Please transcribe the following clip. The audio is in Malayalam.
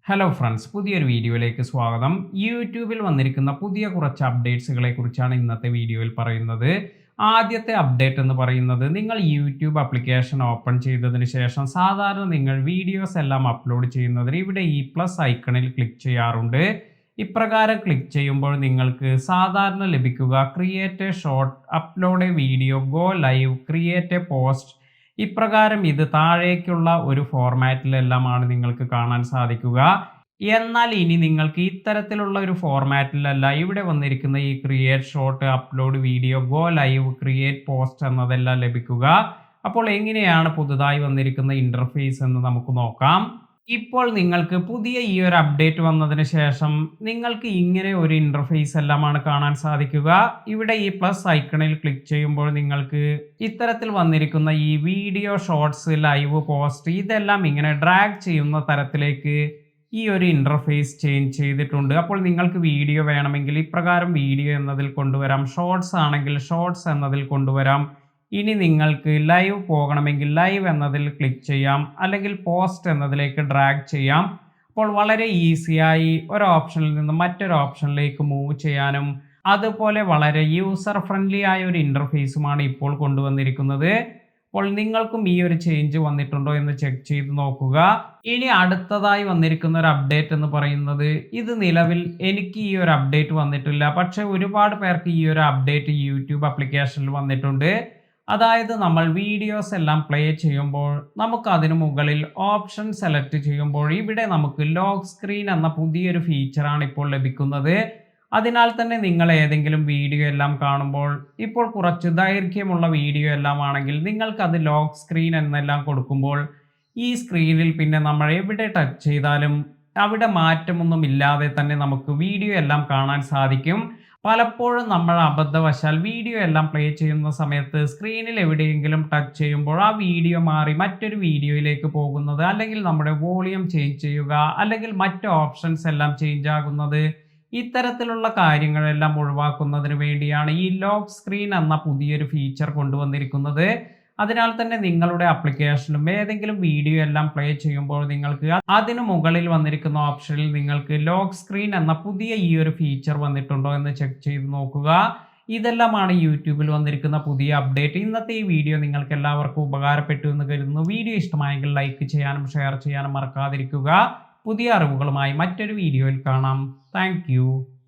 ഹലോ ഫ്രണ്ട്സ്, പുതിയൊരു വീഡിയോയിലേക്ക് സ്വാഗതം. യൂട്യൂബിൽ വന്നിരിക്കുന്ന പുതിയ കുറച്ച് അപ്ഡേറ്റ്സുകളെ കുറിച്ചാണ് ഇന്നത്തെ വീഡിയോയിൽ പറയുന്നത്. ആദ്യത്തെ അപ്ഡേറ്റ് എന്ന് പറയുന്നത്, നിങ്ങൾ യൂട്യൂബ് ആപ്ലിക്കേഷൻ ഓപ്പൺ ചെയ്തതിന് ശേഷം സാധാരണ നിങ്ങൾ വീഡിയോസ് എല്ലാം അപ്ലോഡ് ചെയ്യുന്നതിന് ഇവിടെ ഈ പ്ലസ് ഐക്കണിൽ ക്ലിക്ക് ചെയ്യാറുണ്ട്. ഇപ്രകാരം ക്ലിക്ക് ചെയ്യുമ്പോൾ നിങ്ങൾക്ക് സാധാരണ ലഭിക്കുക create A short, upload A video, go live, create A post. ഇപ്രകാരം ഇത് താഴേക്കുള്ള ഒരു ഫോർമാറ്റിലെല്ലാമാണ് നിങ്ങൾക്ക് കാണാൻ സാധിക്കുക. എന്നാൽ ഇനി നിങ്ങൾക്ക് ഇത്തരത്തിലുള്ള ഒരു ഫോർമാറ്റിലല്ല ഇവിടെ വന്നിരിക്കുന്ന ഈ create short, upload video, go live, create post എന്നതെല്ലാം ലഭിക്കുക. അപ്പോൾ എങ്ങനെയാണ് പുതുതായി വന്നിരിക്കുന്ന ഇന്റർഫേസ് എന്ന് നമുക്ക് നോക്കാം. ഇപ്പോൾ നിങ്ങൾക്ക് പുതിയ ഈ ഒരു അപ്ഡേറ്റ് വന്നതിന് ശേഷം നിങ്ങൾക്ക് ഇങ്ങനെ ഒരു ഇന്റർഫേസ് എല്ലാമാണ് കാണാൻ സാധിക്കുക. ഇവിടെ ഈ പ്ലസ് ഐക്കണിൽ ക്ലിക്ക് ചെയ്യുമ്പോൾ നിങ്ങൾക്ക് ഇത്തരത്തിൽ വന്നിരിക്കുന്ന ഈ വീഡിയോ, ഷോർട്സ്, ലൈവ്, പോസ്റ്റ് ഇതെല്ലാം ഇങ്ങനെ ഡ്രാഗ് ചെയ്യുന്ന തരത്തിലേക്ക് ഈ ഒരു ഇന്റർഫേസ് ചേഞ്ച് ചെയ്തിട്ടുണ്ട്. അപ്പോൾ നിങ്ങൾക്ക് വീഡിയോ വേണമെങ്കിൽ ഇപ്രകാരം വീഡിയോ എന്നതിൽ കൊണ്ടുവരാം, ഷോർട്സ് ആണെങ്കിൽ ഷോർട്സ് എന്നതിൽ കൊണ്ടുവരാം. ഇനി നിങ്ങൾക്ക് ലൈവ് പോകണമെങ്കിൽ ലൈവ് എന്നതിൽ ക്ലിക്ക് ചെയ്യാം, അല്ലെങ്കിൽ പോസ്റ്റ് എന്നതിലേക്ക് ഡ്രാഗ് ചെയ്യാം. അപ്പോൾ വളരെ ഈസിയായി ഒരു ഓപ്ഷനിൽ നിന്ന് മറ്റൊരു ഓപ്ഷനിലേക്ക് മൂവ് ചെയ്യാനും അതുപോലെ വളരെ യൂസർ ഫ്രണ്ട്ലി ആയ ഒരു ഇന്റർഫേസുമാണ് ഇപ്പോൾ കൊണ്ടുവന്നിരിക്കുന്നത്. അപ്പോൾ നിങ്ങൾക്കും ഈ ഒരു ചേഞ്ച് വന്നിട്ടുണ്ടോ എന്ന് ചെക്ക് ചെയ്ത് നോക്കുക. ഇനി അടുത്തതായി വന്നിരിക്കുന്ന ഒരു അപ്ഡേറ്റ് എന്ന് പറയുന്നത്, ഇത് നിലവിൽ എനിക്ക് ഈ ഒരു അപ്ഡേറ്റ് വന്നിട്ടില്ല, പക്ഷെ ഒരുപാട് പേർക്ക് ഈ ഒരു അപ്ഡേറ്റ് യൂട്യൂബ് ആപ്ലിക്കേഷനിൽ വന്നിട്ടുണ്ട്. അതായത് നമ്മൾ വീഡിയോസ് എല്ലാം പ്ലേ ചെയ്യുമ്പോൾ നമുക്ക് അതിനു മുകളിൽ ഓപ്ഷൻ സെലക്ട് ചെയ്യുമ്പോൾ ഇവിടെ നമുക്ക് ലോക്ക് സ്ക്രീൻ എന്ന പുതിയൊരു ഫീച്ചറാണ് ഇപ്പോൾ ലഭിക്കുന്നത്. അതിനാൽ തന്നെ നിങ്ങൾ ഏതെങ്കിലും വീഡിയോ എല്ലാം കാണുമ്പോൾ ഇപ്പോൾ കുറച്ച് ദൈർഘ്യമുള്ള വീഡിയോ എല്ലാം ആണെങ്കിൽ നിങ്ങൾക്കത് ലോക്ക് സ്ക്രീൻ എന്നെല്ലാം കൊടുക്കുമ്പോൾ ഈ സ്ക്രീനിൽ പിന്നെ നമ്മൾ എവിടെ ടച്ച് ചെയ്താലും അവിടെ മാറ്റമൊന്നും ഇല്ലാതെ തന്നെ നമുക്ക് വീഡിയോ എല്ലാം കാണാൻ സാധിക്കും. പലപ്പോഴും നമ്മൾ അബദ്ധവശാൽ വീഡിയോ എല്ലാം പ്ലേ ചെയ്യുന്ന സമയത്ത് സ്ക്രീനിൽ എവിടെയെങ്കിലും ടച്ച് ചെയ്യുമ്പോൾ ആ വീഡിയോ മാറി മറ്റൊരു വീഡിയോയിലേക്ക് പോകുന്നത്, അല്ലെങ്കിൽ നമ്മുടെ വോളിയം ചേഞ്ച് ചെയ്യുക, അല്ലെങ്കിൽ മറ്റ് ഓപ്ഷൻസ് എല്ലാം ചേഞ്ച് ആകുന്നത്, ഇത്തരത്തിലുള്ള കാര്യങ്ങളെല്ലാം ഒഴിവാക്കുന്നതിന് വേണ്ടിയാണ് ഈ ലോക്ക് സ്ക്രീൻ എന്ന പുതിയൊരു ഫീച്ചർ കൊണ്ടുവന്നിരിക്കുന്നത്. അതിനാൽ തന്നെ നിങ്ങളുടെ ആപ്ലിക്കേഷനിലും ഏതെങ്കിലും വീഡിയോ എല്ലാം പ്ലേ ചെയ്യുമ്പോൾ നിങ്ങൾക്ക് അതിനു മുകളിൽ വന്നിരിക്കുന്ന ഓപ്ഷനിൽ നിങ്ങൾക്ക് ലോക്ക് സ്ക്രീൻ എന്ന പുതിയ ഈ ഒരു ഫീച്ചർ വന്നിട്ടുണ്ടോ എന്ന് ചെക്ക് ചെയ്ത് നോക്കുക. ഇതെല്ലാമാണ് യൂട്യൂബിൽ വന്നിരിക്കുന്ന പുതിയ അപ്ഡേറ്റ്. ഇന്നത്തെ ഈ വീഡിയോ നിങ്ങൾക്ക് എല്ലാവർക്കും ഉപകാരപ്പെട്ടു എന്ന് കരുതുന്നു. വീഡിയോ ഇഷ്ടമായെങ്കിൽ ലൈക്ക് ചെയ്യാനും ഷെയർ ചെയ്യാനും മറക്കാതിരിക്കുക. പുതിയ അറിവുകളുമായി മറ്റൊരു വീഡിയോയിൽ കാണാം. താങ്ക്